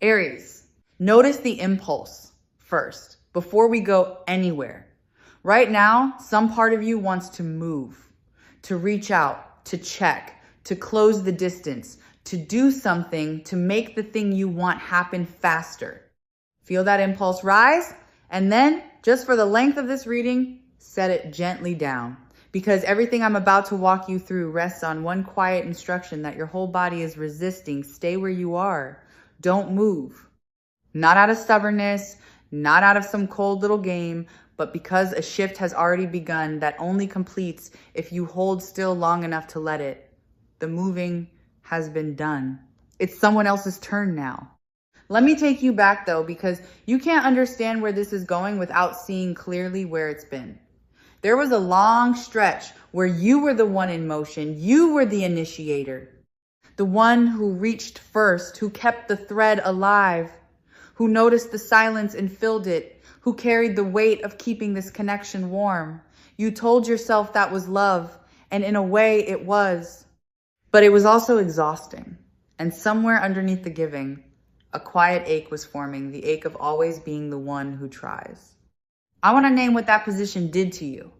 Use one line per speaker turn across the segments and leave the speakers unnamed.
Aries, notice the impulse first before we go anywhere. Right now, some part of you wants to move, to reach out, to check, to close the distance, to do something to make the thing you want happen faster. Feel that impulse rise, and then, just for the length of this reading, set it gently down. Because everything I'm about to walk you through rests on one quiet instruction that your whole body is resisting. Stay where you are. Don't move. Not out of stubbornness, not out of some cold little game, but because a shift has already begun that only completes if you hold still long enough to let it. The moving has been done. It's someone else's turn now. Let me take you back though, because you can't understand where this is going without seeing clearly where it's been. There was a long stretch where you were the one in motion. You were the initiator, the one who reached first, who kept the thread alive, who noticed the silence and filled it, who carried the weight of keeping this connection warm. You told yourself that was love, and in a way it was. But it was also exhausting. And somewhere underneath the giving, a quiet ache was forming, the ache of always being the one who tries. I want to name what that position did to you,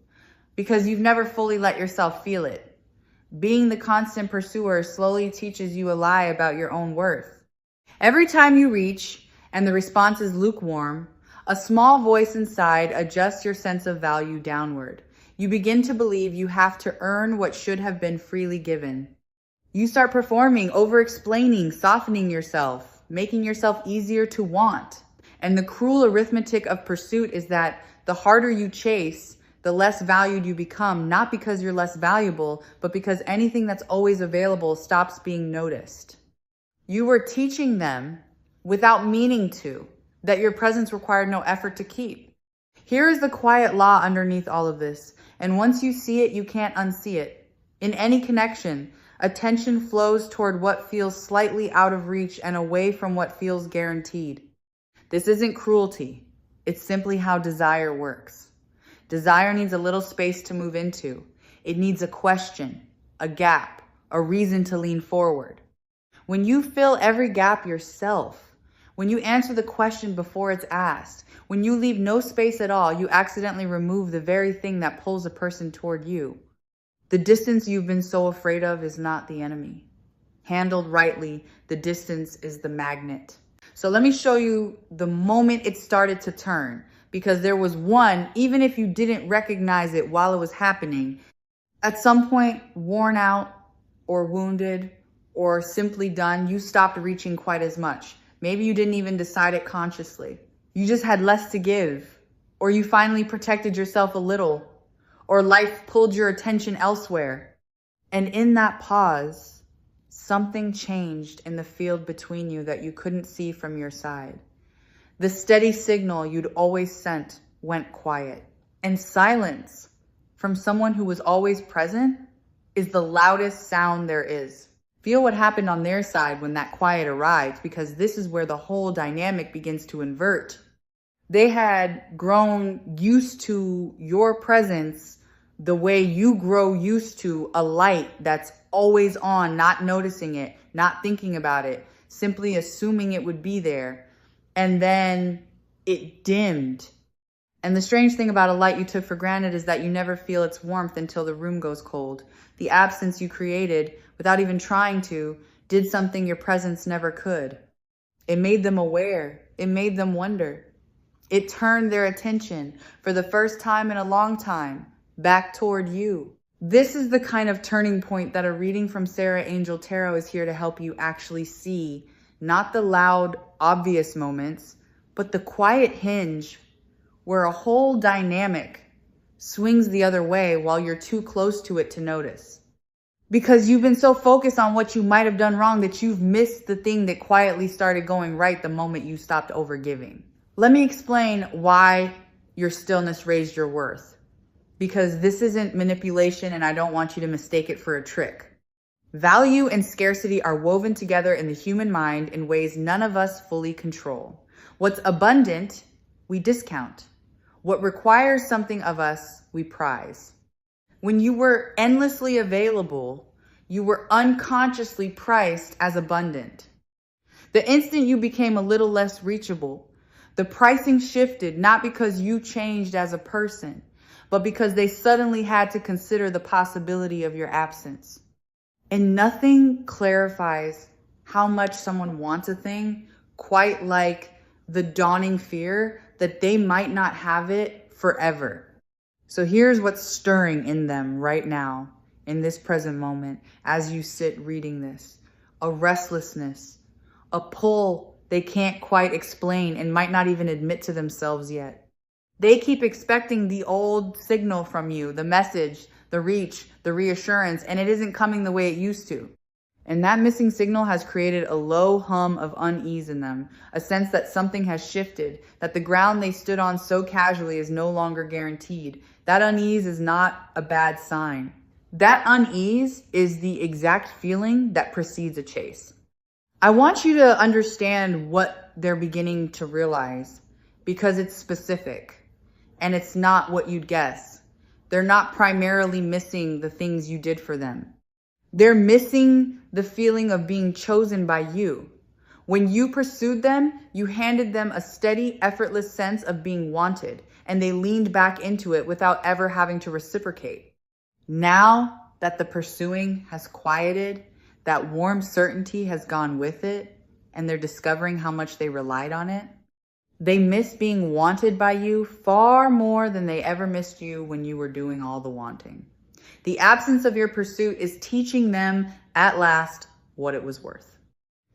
because you've never fully let yourself feel it. Being the constant pursuer slowly teaches you a lie about your own worth. Every time you reach and the response is lukewarm, a small voice inside adjusts your sense of value downward. You begin to believe you have to earn what should have been freely given. You start performing, over-explaining, softening yourself, making yourself easier to want. And the cruel arithmetic of pursuit is that the harder you chase, the less valued you become, not because you're less valuable, but because anything that's always available stops being noticed. You were teaching them, without meaning to, that your presence required no effort to keep. Here is the quiet law underneath all of this, and once you see it, you can't unsee it. In any connection, attention flows toward what feels slightly out of reach and away from what feels guaranteed. This isn't cruelty. It's simply how desire works. Desire needs a little space to move into. It needs a question, a gap, a reason to lean forward. When you fill every gap yourself, when you answer the question before it's asked, when you leave no space at all, you accidentally remove the very thing that pulls a person toward you. The distance you've been so afraid of is not the enemy. Handled rightly, the distance is the magnet. So let me show you the moment it started to turn, because there was one, even if you didn't recognize it while it was happening, at some point, worn out or wounded or simply done, you stopped reaching quite as much. Maybe you didn't even decide it consciously. You just had less to give, or you finally protected yourself a little, or life pulled your attention elsewhere. And in that pause, something changed in the field between you that you couldn't see from your side. The steady signal you'd always sent went quiet. And silence from someone who was always present is the loudest sound there is. Feel what happened on their side when that quiet arrived, because this is where the whole dynamic begins to invert. They had grown used to your presence the way you grow used to a light that's always on, not noticing it, not thinking about it, simply assuming it would be there. And then it dimmed. And the strange thing about a light you took for granted is that you never feel its warmth until the room goes cold. The absence you created, without even trying to, did something your presence never could. It made them aware. It made them wonder. It turned their attention, for the first time in a long time, back toward you. This is the kind of turning point that a reading from Sarah Angel Tarot is here to help you actually see. Not the loud, obvious moments, but the quiet hinge where a whole dynamic swings the other way while you're too close to it to notice. Because you've been so focused on what you might have done wrong that you've missed the thing that quietly started going right the moment you stopped overgiving. Let me explain why your stillness raised your worth. Because this isn't manipulation, and I don't want you to mistake it for a trick. Value and scarcity are woven together in the human mind in ways none of us fully control. What's abundant, we discount. What requires something of us, we prize. When you were endlessly available, you were unconsciously priced as abundant. The instant you became a little less reachable, the pricing shifted, not because you changed as a person, but because they suddenly had to consider the possibility of your absence. And nothing clarifies how much someone wants a thing quite like the dawning fear that they might not have it forever. So here's what's stirring in them right now, in this present moment, as you sit reading this. A restlessness, a pull they can't quite explain and might not even admit to themselves yet. They keep expecting the old signal from you, the message, the reach, the reassurance, and it isn't coming the way it used to. And that missing signal has created a low hum of unease in them, a sense that something has shifted, that the ground they stood on so casually is no longer guaranteed. That unease is not a bad sign. That unease is the exact feeling that precedes a chase. I want you to understand what they're beginning to realize, because it's specific and it's not what you'd guess. They're not primarily missing the things you did for them. They're missing the feeling of being chosen by you. When you pursued them, you handed them a steady, effortless sense of being wanted, and they leaned back into it without ever having to reciprocate. Now that the pursuing has quieted, that warm certainty has gone with it, and they're discovering how much they relied on it, they miss being wanted by you far more than they ever missed you when you were doing all the wanting. The absence of your pursuit is teaching them at last what it was worth.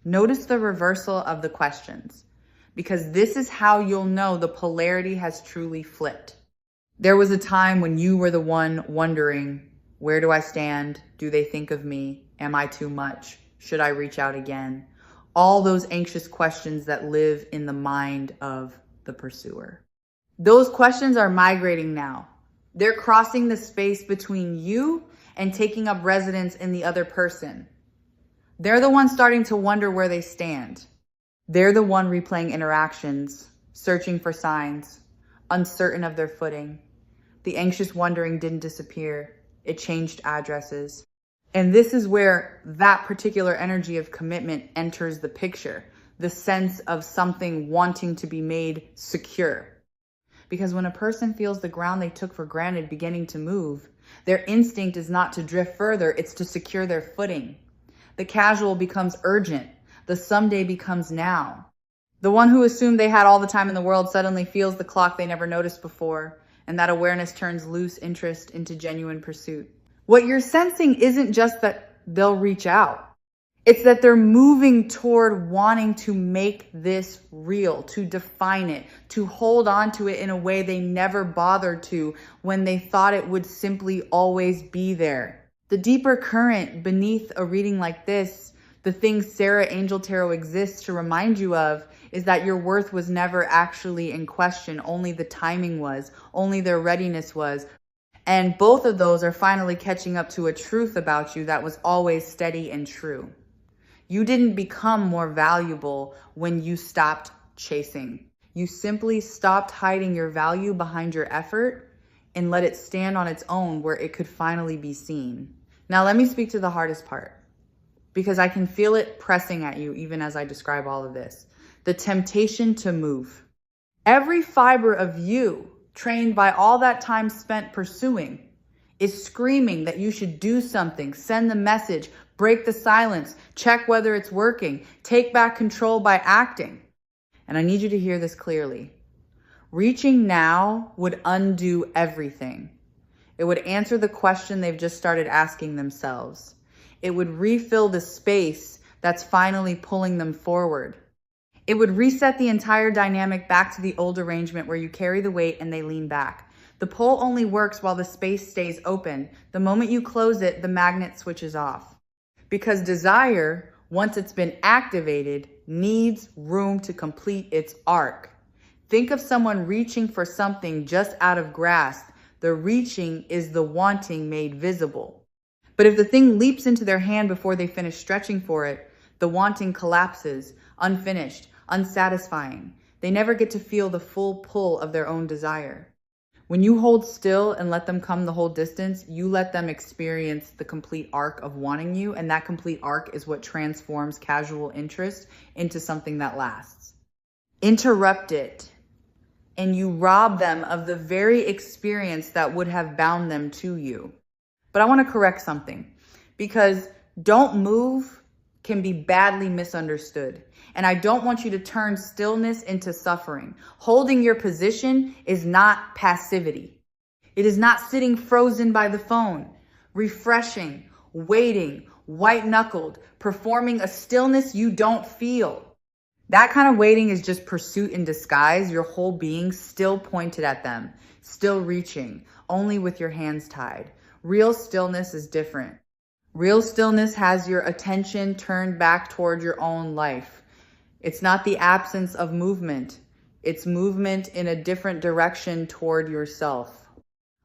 Notice the reversal of the questions, because this is how you'll know the polarity has truly flipped. There was a time when you were the one wondering, where do I stand? Do they think of me? Am I too much? Should I reach out again? All those anxious questions that live in the mind of the pursuer. Those questions are migrating now. They're crossing the space between you and taking up residence in the other person. They're the ones starting to wonder where they stand. They're the one replaying interactions, searching for signs, uncertain of their footing. The anxious wondering didn't disappear. It changed addresses. And this is where that particular energy of commitment enters the picture, the sense of something wanting to be made secure. Because when a person feels the ground they took for granted beginning to move, their instinct is not to drift further, it's to secure their footing. The casual becomes urgent. The someday becomes now. The one who assumed they had all the time in the world suddenly feels the clock they never noticed before, and that awareness turns loose interest into genuine pursuit. What you're sensing isn't just that they'll reach out. It's that they're moving toward wanting to make this real, to define it, to hold on to it in a way they never bothered to when they thought it would simply always be there. The deeper current beneath a reading like this, the thing Sarah Angel Tarot exists to remind you of, is that your worth was never actually in question. Only the timing was, only their readiness was. And both of those are finally catching up to a truth about you that was always steady and true. You didn't become more valuable when you stopped chasing. You simply stopped hiding your value behind your effort and let it stand on its own where it could finally be seen. Now let me speak to the hardest part, because I can feel it pressing at you even as I describe all of this. The temptation to move. Every fiber of you, trained by all that time spent pursuing, is screaming that you should do something, send the message, break the silence, check whether it's working, take back control by acting. And I need you to hear this clearly. Reaching now would undo everything. It would answer the question they've just started asking themselves. It would refill the space that's finally pulling them forward. It would reset the entire dynamic back to the old arrangement where you carry the weight and they lean back. The pull only works while the space stays open. The moment you close it, the magnet switches off. Because desire, once it's been activated, needs room to complete its arc. Think of someone reaching for something just out of grasp. The reaching is the wanting made visible. But if the thing leaps into their hand before they finish stretching for it, the wanting collapses, unfinished, unsatisfying. They never get to feel the full pull of their own desire. When you hold still and let them come the whole distance, you let them experience the complete arc of wanting you, and that complete arc is what transforms casual interest into something that lasts. Interrupt it, and you rob them of the very experience that would have bound them to you. But I want to correct something, because don't move can be badly misunderstood. And I don't want you to turn stillness into suffering. Holding your position is not passivity. It is not sitting frozen by the phone, refreshing, waiting, white-knuckled, performing a stillness you don't feel. That kind of waiting is just pursuit in disguise, your whole being still pointed at them, still reaching, only with your hands tied. Real stillness is different. Real stillness has your attention turned back toward your own life. It's not the absence of movement. It's movement in a different direction toward yourself.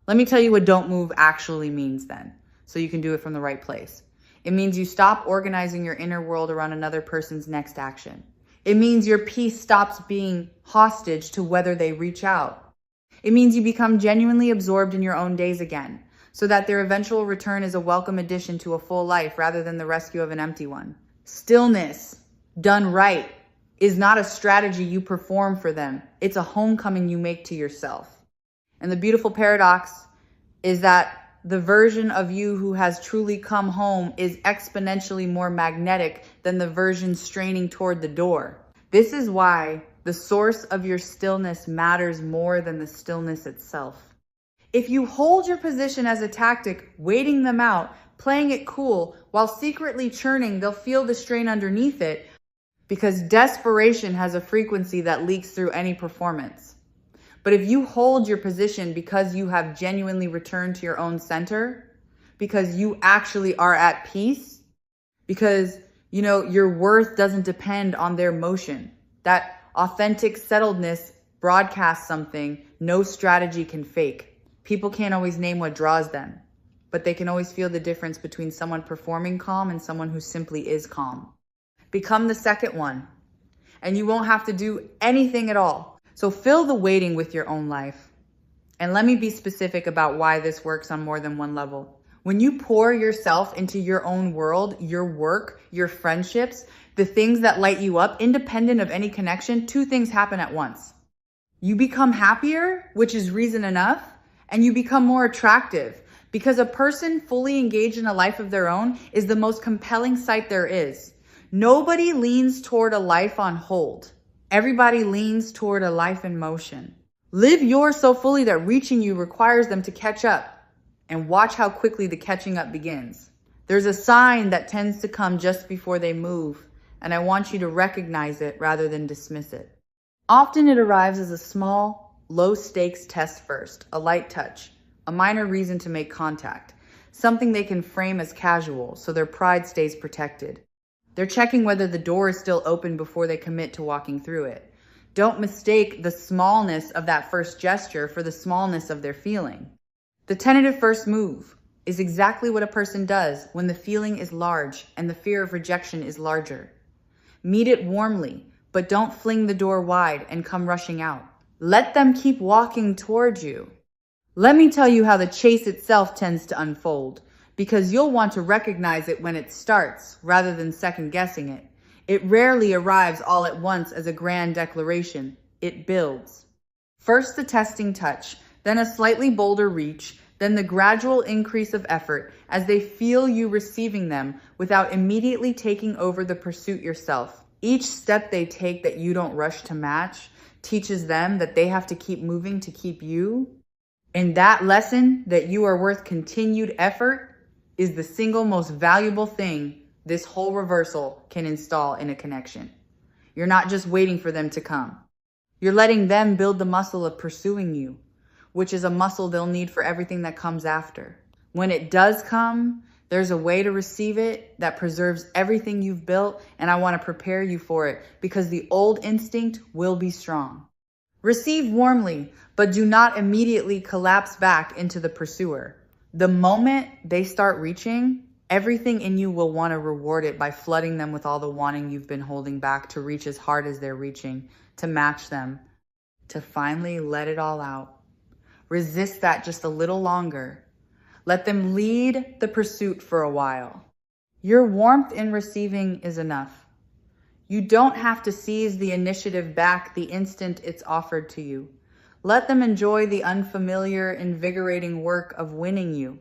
Let me tell you what don't move actually means then, so you can do it from the right place. It means you stop organizing your inner world around another person's next action. It means your peace stops being hostage to whether they reach out. It means you become genuinely absorbed in your own days again, so that their eventual return is a welcome addition to a full life rather than the rescue of an empty one. Stillness, done right, is not a strategy you perform for them. It's a homecoming you make to yourself. And the beautiful paradox is that the version of you who has truly come home is exponentially more magnetic than the version straining toward the door. This is why the source of your stillness matters more than the stillness itself. If you hold your position as a tactic, waiting them out, playing it cool, while secretly churning, they'll feel the strain underneath it, because desperation has a frequency that leaks through any performance. But if you hold your position because you have genuinely returned to your own center, because you actually are at peace, because, your worth doesn't depend on their motion. That authentic settledness broadcasts something no strategy can fake. People can't always name what draws them, but they can always feel the difference between someone performing calm and someone who simply is calm. Become the second one, and you won't have to do anything at all. So fill the waiting with your own life. And let me be specific about why this works on more than one level. When you pour yourself into your own world, your work, your friendships, the things that light you up, independent of any connection, two things happen at once. You become happier, which is reason enough, and you become more attractive, because a person fully engaged in a life of their own is the most compelling sight there is. Nobody leans toward a life on hold. Everybody leans toward a life in motion. Live yours so fully that reaching you requires them to catch up, and watch how quickly the catching up begins. There's a sign that tends to come just before they move, and I want you to recognize it rather than dismiss it. Often it arrives as a small, low-stakes test first, a light touch, a minor reason to make contact, something they can frame as casual so their pride stays protected. They're checking whether the door is still open before they commit to walking through it. Don't mistake the smallness of that first gesture for the smallness of their feeling. The tentative first move is exactly what a person does when the feeling is large and the fear of rejection is larger. Meet it warmly, but don't fling the door wide and come rushing out. Let them keep walking towards you. Let me tell you how the chase itself tends to unfold, because you'll want to recognize it when it starts rather than second guessing it. It rarely arrives all at once as a grand declaration. It builds. First the testing touch, then a slightly bolder reach, then the gradual increase of effort as they feel you receiving them without immediately taking over the pursuit yourself. Each step they take that you don't rush to match teaches them that they have to keep moving to keep you. And that lesson that you are worth continued effort is the single most valuable thing this whole reversal can install in a connection. You're not just waiting for them to come. You're letting them build the muscle of pursuing you, which is a muscle they'll need for everything that comes after. When it does come, there's a way to receive it that preserves everything you've built, and I want to prepare you for it because the old instinct will be strong. Receive warmly, but do not immediately collapse back into the pursuer. The moment they start reaching, everything in you will want to reward it by flooding them with all the wanting you've been holding back to reach as hard as they're reaching, to match them, to finally let it all out. Resist that just a little longer. Let them lead the pursuit for a while. Your warmth in receiving is enough. You don't have to seize the initiative back the instant it's offered to you. Let them enjoy the unfamiliar, invigorating work of winning you.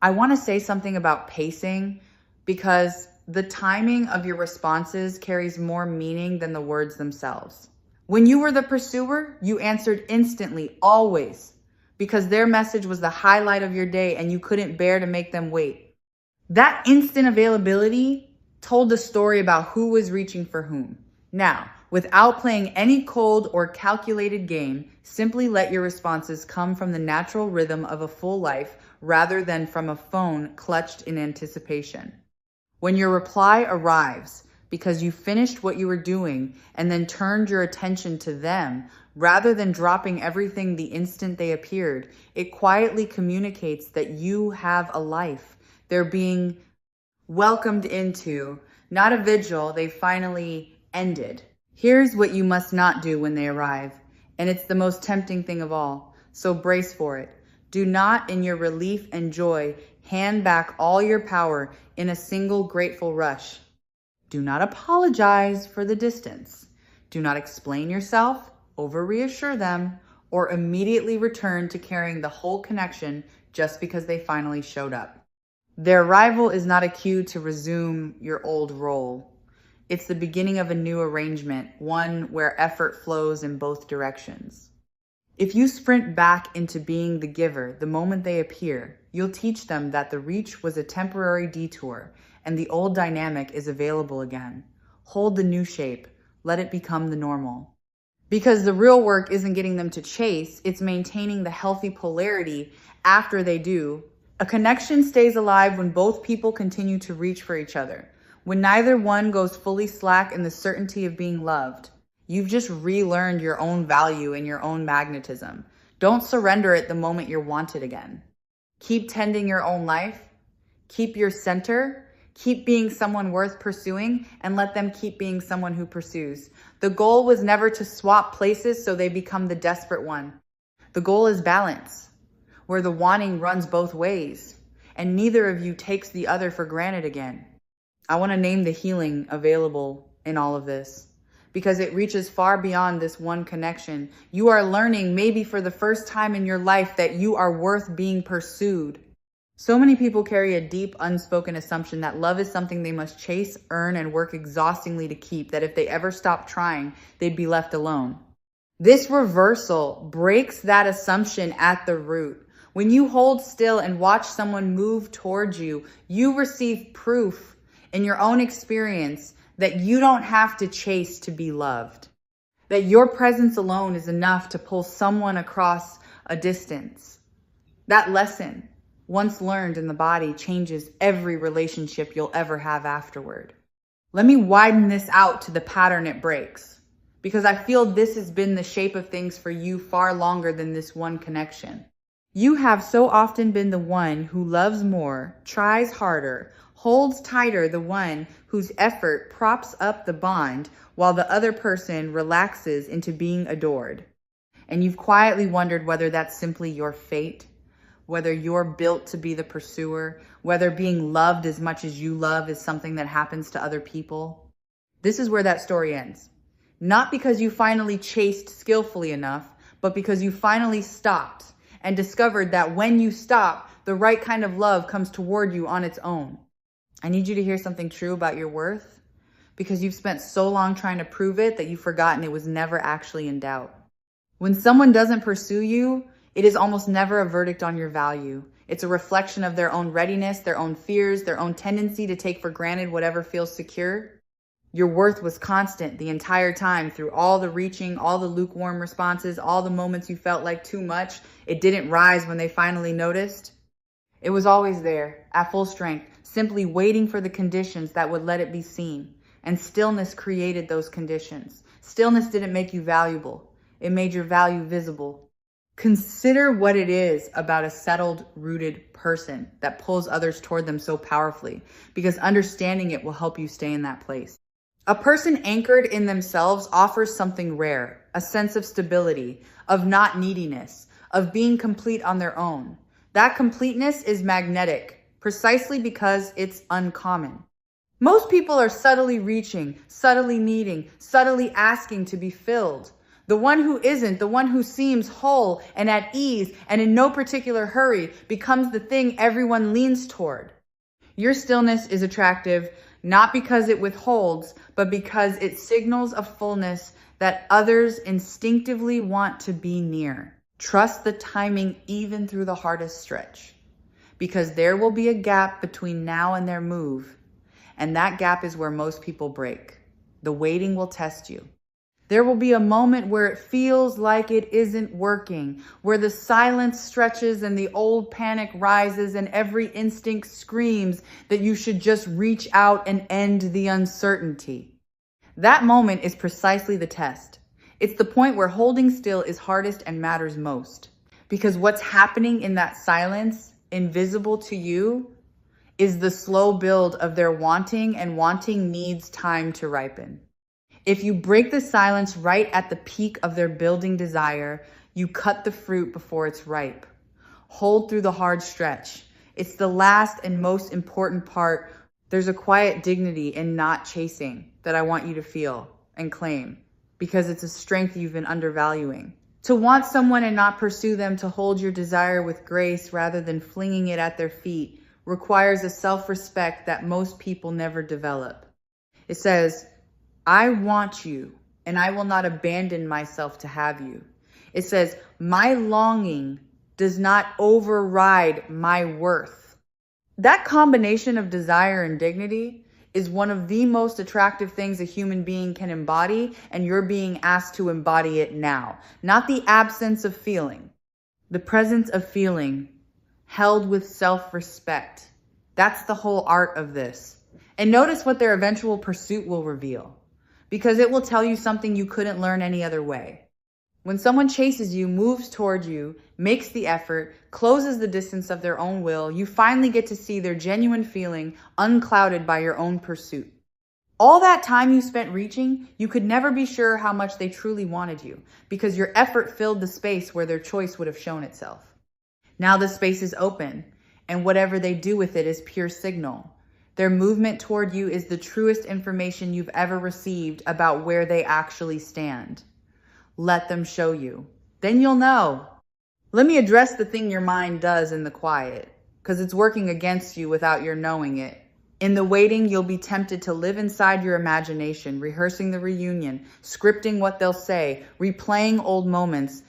I want to say something about pacing because the timing of your responses carries more meaning than the words themselves. When you were the pursuer, you answered instantly, always, because their message was the highlight of your day and you couldn't bear to make them wait. That instant availability told the story about who was reaching for whom. Now, without playing any cold or calculated game, simply let your responses come from the natural rhythm of a full life rather than from a phone clutched in anticipation. When your reply arrives because you finished what you were doing and then turned your attention to them, rather than dropping everything the instant they appeared, it quietly communicates that you have a life. They're being welcomed into, not a vigil they finally ended. Here's what you must not do when they arrive, and it's the most tempting thing of all, so brace for it. Do not, in your relief and joy, hand back all your power in a single grateful rush. Do not apologize for the distance. Do not explain yourself, over-reassure them, or immediately return to carrying the whole connection just because they finally showed up. Their arrival is not a cue to resume your old role. It's the beginning of a new arrangement, one where effort flows in both directions. If you sprint back into being the giver the moment they appear, you'll teach them that the reach was a temporary detour and the old dynamic is available again. Hold the new shape. Let it become the normal. Because the real work isn't getting them to chase, it's maintaining the healthy polarity after they do. A connection stays alive when both people continue to reach for each other, when neither one goes fully slack in the certainty of being loved. You've just relearned your own value and your own magnetism. Don't surrender it the moment you're wanted again. Keep tending your own life. Keep your center. Keep being someone worth pursuing, and let them keep being someone who pursues. The goal was never to swap places so they become the desperate one. The goal is balance, where the wanting runs both ways, and neither of you takes the other for granted again. I want to name the healing available in all of this, because it reaches far beyond this one connection. You are learning, maybe for the first time in your life, that you are worth being pursued. So many people carry a deep, unspoken assumption that love is something they must chase, earn, and work exhaustingly to keep, that if they ever stop trying, they'd be left alone. This reversal breaks that assumption at the root. When you hold still and watch someone move towards you, you receive proof in your own experience that you don't have to chase to be loved. That your presence alone is enough to pull someone across a distance. That lesson, once learned in the body, changes every relationship you'll ever have afterward. Let me widen this out to the pattern it breaks, because I feel this has been the shape of things for you far longer than this one connection. You have so often been the one who loves more, tries harder, holds tighter, the one whose effort props up the bond while the other person relaxes into being adored. And you've quietly wondered whether that's simply your fate, whether you're built to be the pursuer, whether being loved as much as you love is something that happens to other people. This is where that story ends. Not because you finally chased skillfully enough, but because you finally stopped and discovered that when you stop, the right kind of love comes toward you on its own. I need you to hear something true about your worth, because you've spent so long trying to prove it that you've forgotten it was never actually in doubt. When someone doesn't pursue you, it is almost never a verdict on your value. It's a reflection of their own readiness, their own fears, their own tendency to take for granted whatever feels secure. Your worth was constant the entire time, through all the reaching, all the lukewarm responses, all the moments you felt like too much. It didn't rise when they finally noticed. It was always there, at full strength, simply waiting for the conditions that would let it be seen. And stillness created those conditions. Stillness didn't make you valuable. It made your value visible. Consider what it is about a settled, rooted person that pulls others toward them so powerfully, because understanding it will help you stay in that place. A person anchored in themselves offers something rare, a sense of stability, of not neediness, of being complete on their own. That completeness is magnetic, precisely because it's uncommon. Most people are subtly reaching, subtly needing, subtly asking to be filled. The one who isn't, the one who seems whole and at ease and in no particular hurry, becomes the thing everyone leans toward. Your stillness is attractive, not because it withholds, but because it signals a fullness that others instinctively want to be near. Trust the timing even through the hardest stretch, because there will be a gap between now and their move, and that gap is where most people break. The waiting will test you. There will be a moment where it feels like it isn't working, where the silence stretches and the old panic rises and every instinct screams that you should just reach out and end the uncertainty. That moment is precisely the test. It's the point where holding still is hardest and matters most. Because what's happening in that silence, invisible to you, is the slow build of their wanting, and wanting needs time to ripen. If you break the silence right at the peak of their building desire, you cut the fruit before it's ripe. Hold through the hard stretch. It's the last and most important part. There's a quiet dignity in not chasing that I want you to feel and claim, because it's a strength you've been undervaluing. To want someone and not pursue them, to hold your desire with grace rather than flinging it at their feet, requires a self-respect that most people never develop. It says, I want you, and I will not abandon myself to have you. It says, my longing does not override my worth. That combination of desire and dignity is one of the most attractive things a human being can embody, and you're being asked to embody it now. Not the absence of feeling, the presence of feeling held with self-respect. That's the whole art of this. And notice what their eventual pursuit will reveal, because it will tell you something you couldn't learn any other way. When someone chases you, moves toward you, makes the effort, closes the distance of their own will, you finally get to see their genuine feeling unclouded by your own pursuit. All that time you spent reaching, you could never be sure how much they truly wanted you, because your effort filled the space where their choice would have shown itself. Now the space is open, and whatever they do with it is pure signal. Their movement toward you is the truest information you've ever received about where they actually stand. Let them show you. Then you'll know. Let me address the thing your mind does in the quiet, because it's working against you without your knowing it. In the waiting, you'll be tempted to live inside your imagination, rehearsing the reunion, scripting what they'll say, replaying old moments,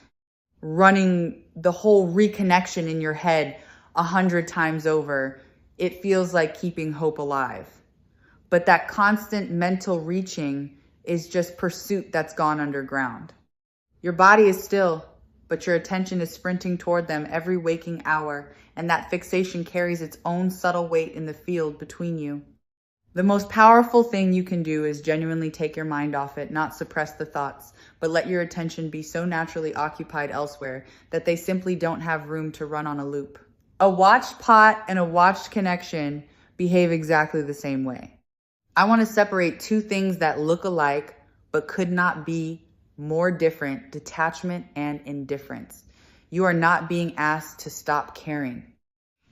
running the whole reconnection in your head 100 times over. It feels like keeping hope alive. But that constant mental reaching is just pursuit that's gone underground. Your body is still, but your attention is sprinting toward them every waking hour, and that fixation carries its own subtle weight in the field between you. The most powerful thing you can do is genuinely take your mind off it, not suppress the thoughts, but let your attention be so naturally occupied elsewhere that they simply don't have room to run on a loop. A watched pot and a watched connection behave exactly the same way. I want to separate two things that look alike but could not be more different: detachment and indifference. You are not being asked to stop caring.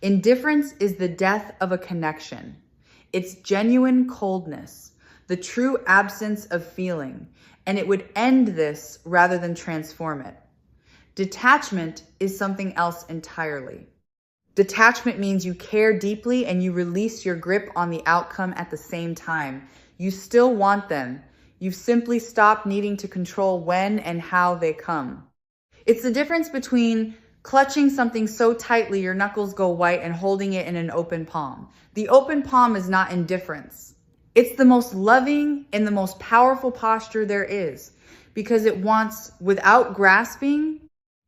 Indifference is the death of a connection. It's genuine coldness, the true absence of feeling, and it would end this rather than transform it. Detachment is something else entirely. Detachment means you care deeply and you release your grip on the outcome at the same time. You still want them. You've simply stopped needing to control when and how they come. It's the difference between clutching something so tightly your knuckles go white and holding it in an open palm. The open palm is not indifference. It's the most loving and the most powerful posture there is, because it wants, without grasping.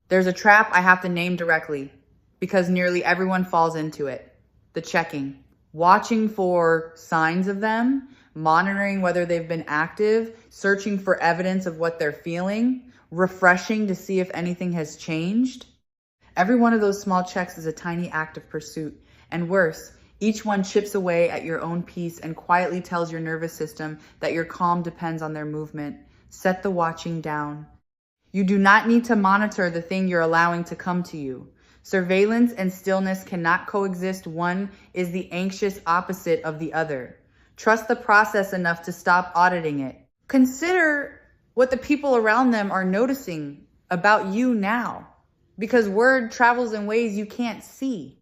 There's a trap I have to name directly, because nearly everyone falls into it. The checking. Watching for signs of them, monitoring whether they've been active, searching for evidence of what they're feeling, refreshing to see if anything has changed. Every one of those small checks is a tiny act of pursuit. And worse, each one chips away at your own peace and quietly tells your nervous system that your calm depends on their movement. Set the watching down. You do not need to monitor the thing you're allowing to come to you. Surveillance and stillness cannot coexist. One is the anxious opposite of the other. Trust the process enough to stop auditing it. Consider what the people around them are noticing about you now, because word travels in ways you can't see.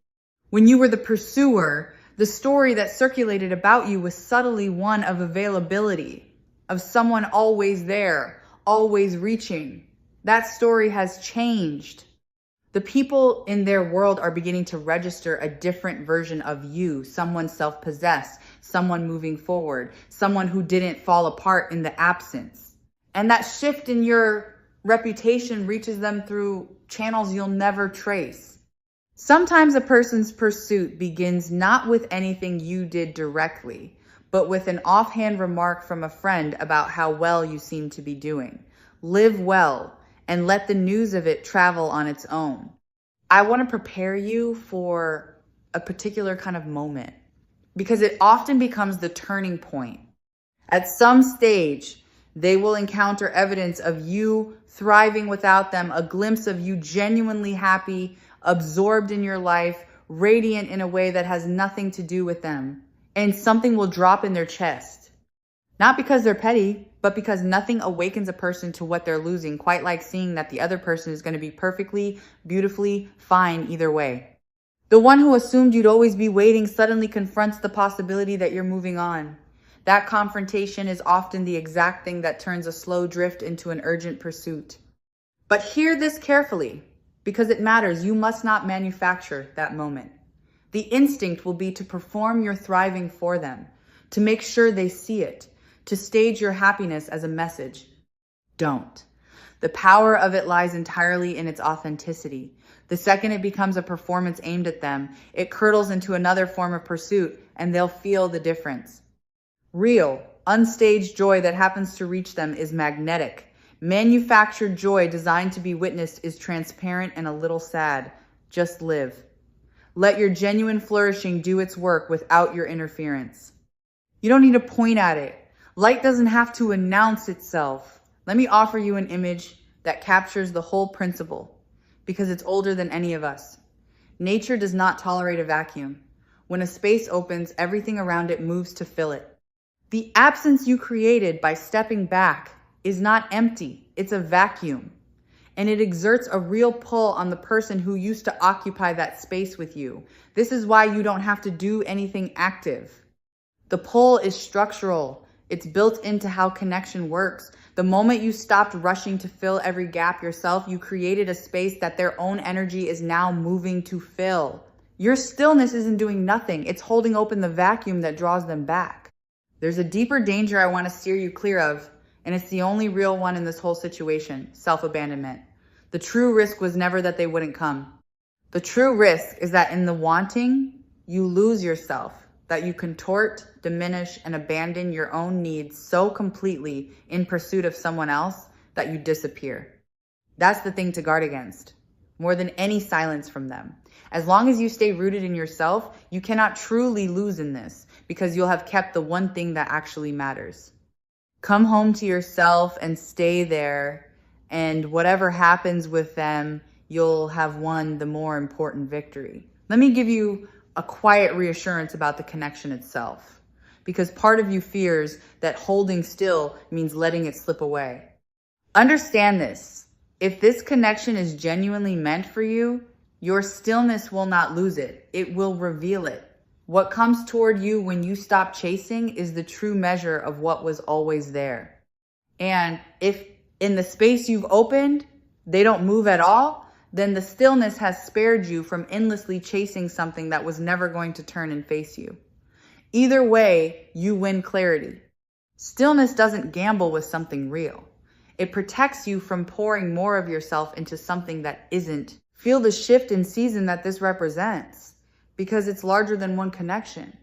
When you were the pursuer, the story that circulated about you was subtly one of availability, of someone always there, always reaching. That story has changed. The people in their world are beginning to register a different version of you, someone self-possessed, someone moving forward, someone who didn't fall apart in the absence. And that shift in your reputation reaches them through channels you'll never trace. Sometimes a person's pursuit begins not with anything you did directly, but with an offhand remark from a friend about how well you seem to be doing. Live well and let the news of it travel on its own. I want to prepare you for a particular kind of moment because it often becomes the turning point. At some stage, they will encounter evidence of you thriving without them, a glimpse of you genuinely happy, absorbed in your life, radiant in a way that has nothing to do with them. And something will drop in their chest. Not because they're petty, but because nothing awakens a person to what they're losing, quite like seeing that the other person is going to be perfectly, beautifully fine either way. The one who assumed you'd always be waiting suddenly confronts the possibility that you're moving on. That confrontation is often the exact thing that turns a slow drift into an urgent pursuit. But hear this carefully, because it matters. You must not manufacture that moment. The instinct will be to perform your thriving for them, to make sure they see it, to stage your happiness as a message. Don't. The power of it lies entirely in its authenticity. The second it becomes a performance aimed at them, it curdles into another form of pursuit, and they'll feel the difference. Real, unstaged joy that happens to reach them is magnetic. Manufactured joy designed to be witnessed is transparent and a little sad. Just live. Let your genuine flourishing do its work without your interference. You don't need to point at it. Light doesn't have to announce itself. Let me offer you an image that captures the whole principle, because it's older than any of us. Nature does not tolerate a vacuum. When a space opens, everything around it moves to fill it. The absence you created by stepping back is not empty. It's a vacuum. And it exerts a real pull on the person who used to occupy that space with you. This is why you don't have to do anything active. The pull is structural. It's built into how connection works. The moment you stopped rushing to fill every gap yourself, you created a space that their own energy is now moving to fill. Your stillness isn't doing nothing. It's holding open the vacuum that draws them back. There's a deeper danger I want to steer you clear of, and it's the only real one in this whole situation: self-abandonment. The true risk was never that they wouldn't come. The true risk is that in the wanting, you lose yourself, that you contort, diminish, and abandon your own needs so completely in pursuit of someone else that you disappear. That's the thing to guard against, more than any silence from them. As long as you stay rooted in yourself, you cannot truly lose in this, because you'll have kept the one thing that actually matters. Come home to yourself and stay there, and whatever happens with them, you'll have won the more important victory. Let me give you a quiet reassurance about the connection itself, because part of you fears that holding still means letting it slip away. Understand this. If this connection is genuinely meant for you, your stillness will not lose it. It will reveal it. What comes toward you when you stop chasing is the true measure of what was always there. And if in the space you've opened, they don't move at all, then the stillness has spared you from endlessly chasing something that was never going to turn and face you. Either way, you win clarity. Stillness doesn't gamble with something real. It protects you from pouring more of yourself into something that isn't. Feel the shift in season that this represents, because it's larger than one connection.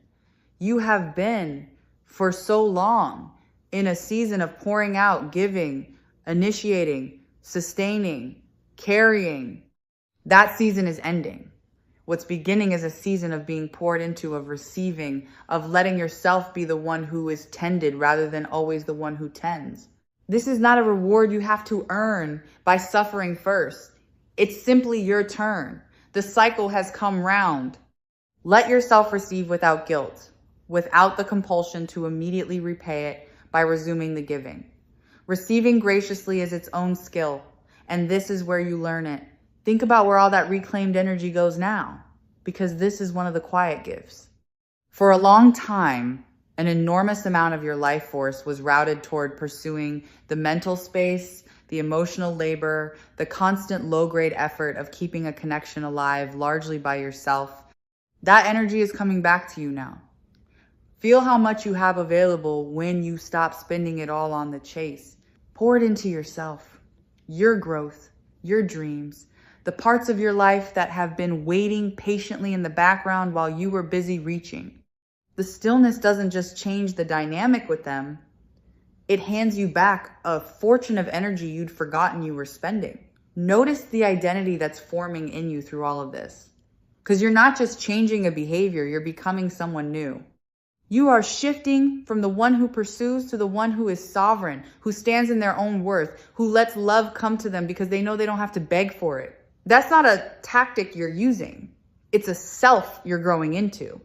You have been, for so long, in a season of pouring out, giving, initiating, sustaining, carrying. That season is ending. What's beginning is a season of being poured into, of receiving, of letting yourself be the one who is tended rather than always the one who tends. This is not a reward you have to earn by suffering first. It's simply your turn. The cycle has come round. Let yourself receive without guilt, without the compulsion to immediately repay it by resuming the giving. Receiving graciously is its own skill, and this is where you learn it. Think about where all that reclaimed energy goes now, because this is one of the quiet gifts. For a long time, an enormous amount of your life force was routed toward pursuing the mental space, the emotional labor, the constant low-grade effort of keeping a connection alive largely by yourself. That energy is coming back to you now. Feel how much you have available when you stop spending it all on the chase. Pour it into yourself, your growth, your dreams, the parts of your life that have been waiting patiently in the background while you were busy reaching. The stillness doesn't just change the dynamic with them. It hands you back a fortune of energy you'd forgotten you were spending. Notice the identity that's forming in you through all of this. Because you're not just changing a behavior, you're becoming someone new. You are shifting from the one who pursues to the one who is sovereign, who stands in their own worth, who lets love come to them because they know they don't have to beg for it. That's not a tactic you're using. It's a self you're growing into.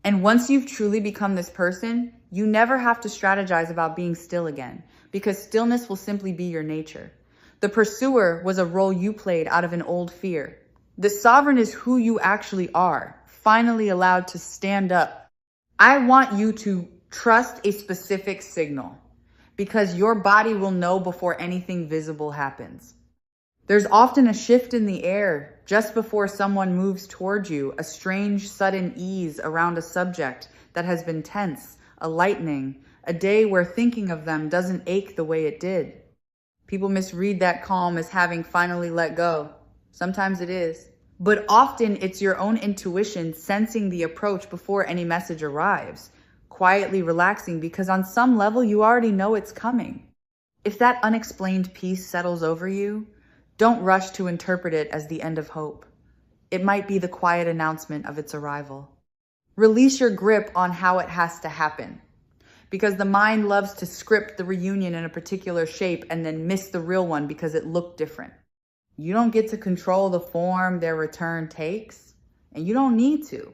And once you've truly become this person, you never have to strategize about being still again, because stillness will simply be your nature. The pursuer was a role you played out of an old fear. The sovereign is who you actually are, finally allowed to stand up. I want you to trust a specific signal, because your body will know before anything visible happens. There's often a shift in the air just before someone moves towards you, a strange sudden ease around a subject that has been tense, a lightening, a day where thinking of them doesn't ache the way it did. People misread that calm as having finally let go. Sometimes it is. But often it's your own intuition sensing the approach before any message arrives, quietly relaxing because on some level you already know it's coming. If that unexplained peace settles over you, don't rush to interpret it as the end of hope. It might be the quiet announcement of its arrival. Release your grip on how it has to happen, because the mind loves to script the reunion in a particular shape and then miss the real one because it looked different. You don't get to control the form their return takes, and you don't need to.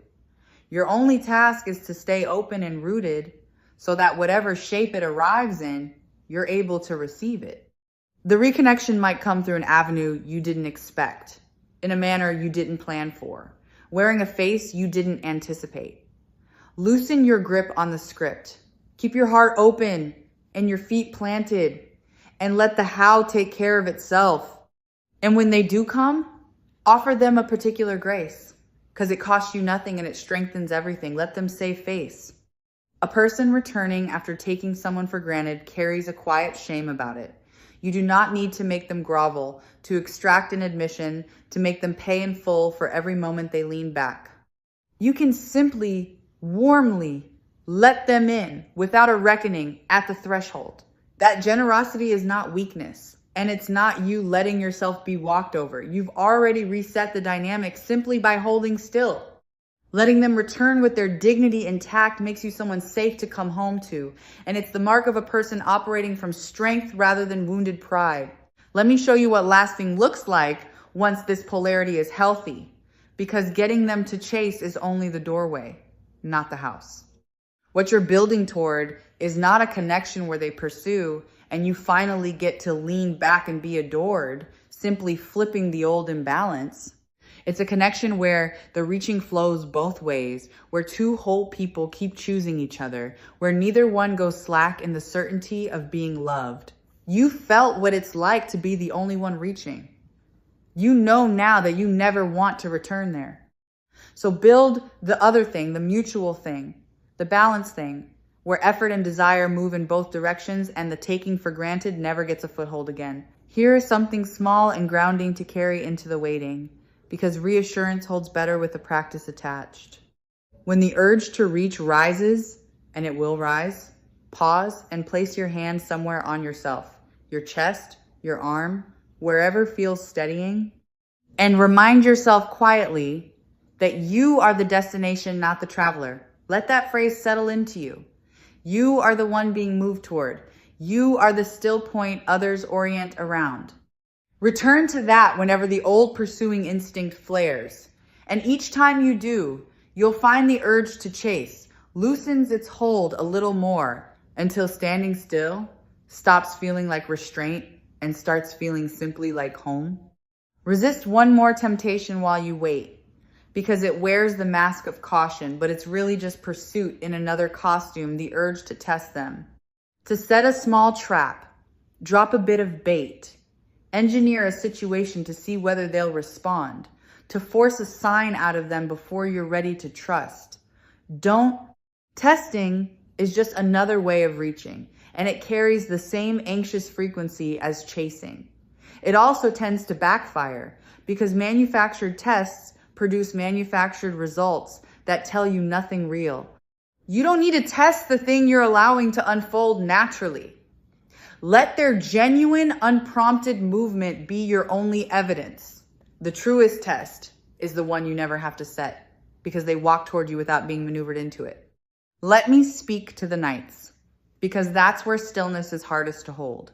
Your only task is to stay open and rooted so that whatever shape it arrives in, you're able to receive it. The reconnection might come through an avenue you didn't expect, in a manner you didn't plan for, wearing a face you didn't anticipate. Loosen your grip on the script. Keep your heart open and your feet planted, and let the how take care of itself. And when they do come, offer them a particular grace, because it costs you nothing and it strengthens everything. Let them save face. A person returning after taking someone for granted carries a quiet shame about it. You do not need to make them grovel, to extract an admission, to make them pay in full for every moment they lean back. You can simply, warmly let them in without a reckoning at the threshold. That generosity is not weakness, and it's not you letting yourself be walked over. You've already reset the dynamic simply by holding still. Letting them return with their dignity intact makes you someone safe to come home to. And it's the mark of a person operating from strength rather than wounded pride. Let me show you what lasting looks like once this polarity is healthy. Because getting them to chase is only the doorway, not the house. What you're building toward is not a connection where they pursue and you finally get to lean back and be adored, simply flipping the old imbalance. It's a connection where the reaching flows both ways, where two whole people keep choosing each other, where neither one goes slack in the certainty of being loved. You felt what it's like to be the only one reaching. You know now that you never want to return there. So build the other thing, the mutual thing, the balance thing, where effort and desire move in both directions and the taking for granted never gets a foothold again. Here is something small and grounding to carry into the waiting, because reassurance holds better with the practice attached. When the urge to reach rises, and it will rise, pause and place your hand somewhere on yourself, your chest, your arm, wherever feels steadying, and remind yourself quietly that you are the destination, not the traveler. Let that phrase settle into you. You are the one being moved toward. You are the still point others orient around. Return to that whenever the old pursuing instinct flares. And each time you do, you'll find the urge to chase loosens its hold a little more until standing still stops feeling like restraint and starts feeling simply like home. Resist one more temptation while you wait, because it wears the mask of caution, but it's really just pursuit in another costume, the urge to test them. To set a small trap, drop a bit of bait, engineer a situation to see whether they'll respond, to force a sign out of them before you're ready to trust. Testing is just another way of reaching, and it carries the same anxious frequency as chasing. It also tends to backfire because manufactured tests produce manufactured results that tell you nothing real. You don't need to test the thing you're allowing to unfold naturally. Let their genuine, unprompted movement be your only evidence. The truest test is the one you never have to set because they walk toward you without being maneuvered into it. Let me speak to the nights because that's where stillness is hardest to hold.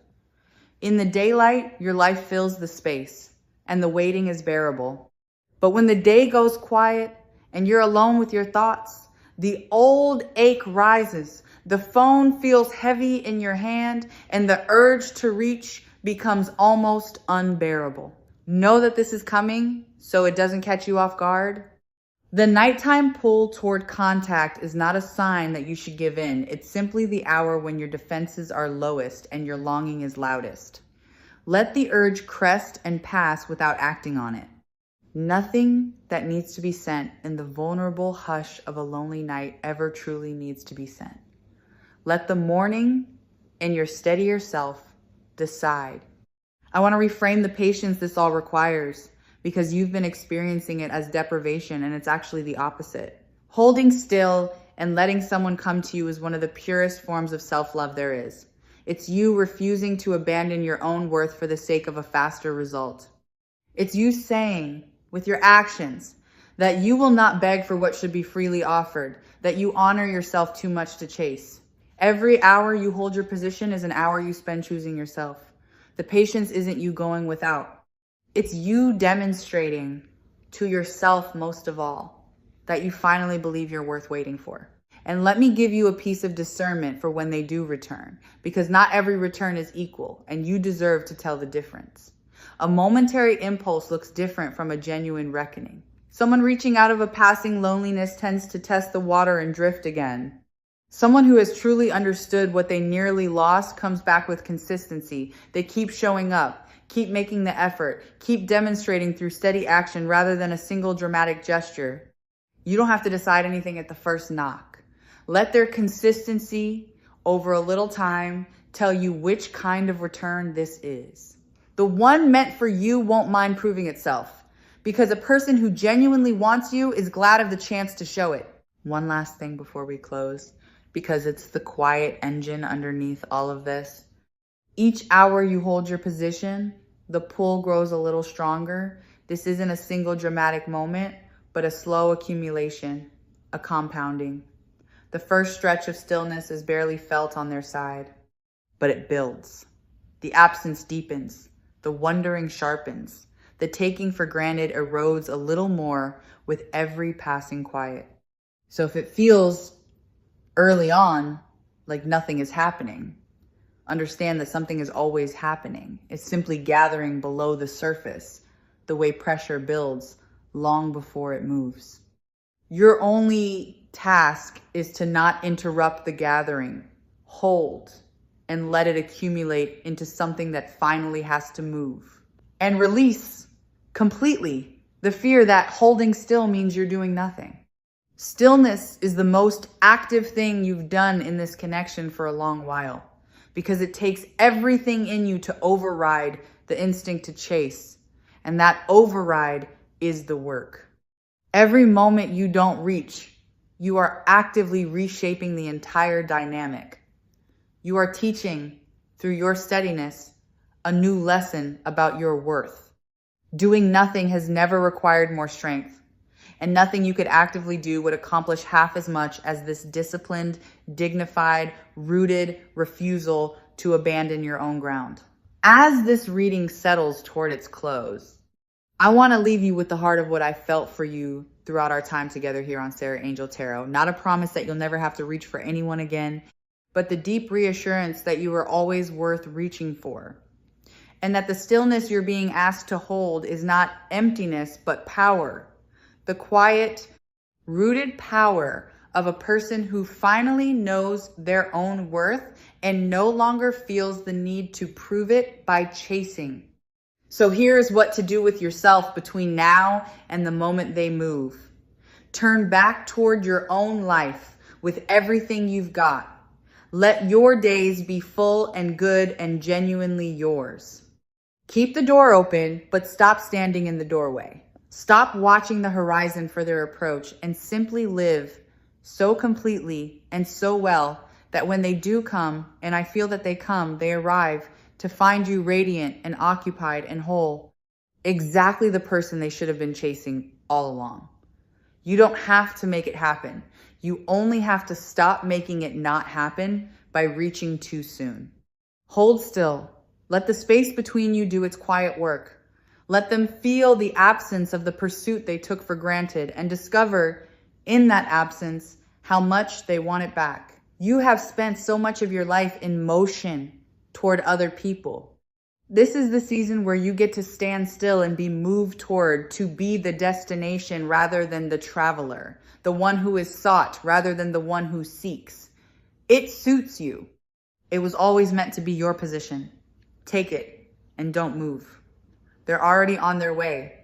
In the daylight, your life fills the space and the waiting is bearable. But when the day goes quiet and you're alone with your thoughts, the old ache rises, the phone feels heavy in your hand, and the urge to reach becomes almost unbearable. Know that this is coming so it doesn't catch you off guard. The nighttime pull toward contact is not a sign that you should give in. It's simply the hour when your defenses are lowest and your longing is loudest. Let the urge crest and pass without acting on it. Nothing that needs to be sent in the vulnerable hush of a lonely night ever truly needs to be sent. Let the morning and your steadier self decide. I want to reframe the patience this all requires because you've been experiencing it as deprivation and it's actually the opposite. Holding still and letting someone come to you is one of the purest forms of self-love there is. It's you refusing to abandon your own worth for the sake of a faster result. It's you saying, with your actions, that you will not beg for what should be freely offered, that you honor yourself too much to chase. Every hour you hold your position is an hour you spend choosing yourself. The patience isn't you going without. It's you demonstrating to yourself most of all that you finally believe you're worth waiting for. And let me give you a piece of discernment for when they do return, because not every return is equal and you deserve to tell the difference. A momentary impulse looks different from a genuine reckoning. Someone reaching out of a passing loneliness tends to test the water and drift again. Someone who has truly understood what they nearly lost comes back with consistency. They keep showing up, keep making the effort, keep demonstrating through steady action rather than a single dramatic gesture. You don't have to decide anything at the first knock. Let their consistency over a little time tell you which kind of return this is. The one meant for you won't mind proving itself because a person who genuinely wants you is glad of the chance to show it. One last thing before we close, because it's the quiet engine underneath all of this. Each hour you hold your position, the pull grows a little stronger. This isn't a single dramatic moment, but a slow accumulation, a compounding. The first stretch of stillness is barely felt on their side, but it builds. The absence deepens. The wondering sharpens. The taking for granted erodes a little more with every passing quiet. So if it feels early on like nothing is happening, understand that something is always happening. It's simply gathering below the surface, the way pressure builds long before it moves. Your only task is to not interrupt the gathering. Hold and let it accumulate into something that finally has to move. And release completely the fear that holding still means you're doing nothing. Stillness is the most active thing you've done in this connection for a long while because it takes everything in you to override the instinct to chase. And that override is the work. Every moment you don't reach, you are actively reshaping the entire dynamic. You are teaching, through your steadiness, a new lesson about your worth. Doing nothing has never required more strength, and nothing you could actively do would accomplish half as much as this disciplined, dignified, rooted refusal to abandon your own ground. As this reading settles toward its close, I want to leave you with the heart of what I felt for you throughout our time together here on Sarah Angel Tarot. Not a promise that you'll never have to reach for anyone again, but the deep reassurance that you are always worth reaching for. And that the stillness you're being asked to hold is not emptiness, but power. The quiet, rooted power of a person who finally knows their own worth and no longer feels the need to prove it by chasing. So here's what to do with yourself between now and the moment they move. Turn back toward your own life with everything you've got. Let your days be full and good and genuinely yours. Keep the door open, but stop standing in the doorway. Stop watching the horizon for their approach and simply live so completely and so well that when they do come, and I feel that they come, they arrive to find you radiant and occupied and whole, exactly the person they should have been chasing all along. You don't have to make it happen. You only have to stop making it not happen by reaching too soon. Hold still. Let the space between you do its quiet work. Let them feel the absence of the pursuit they took for granted and discover in that absence how much they want it back. You have spent so much of your life in motion toward other people. This is the season where you get to stand still and be moved toward, to be the destination rather than the traveler, the one who is sought rather than the one who seeks. It suits you. It was always meant to be your position. Take it and don't move. They're already on their way.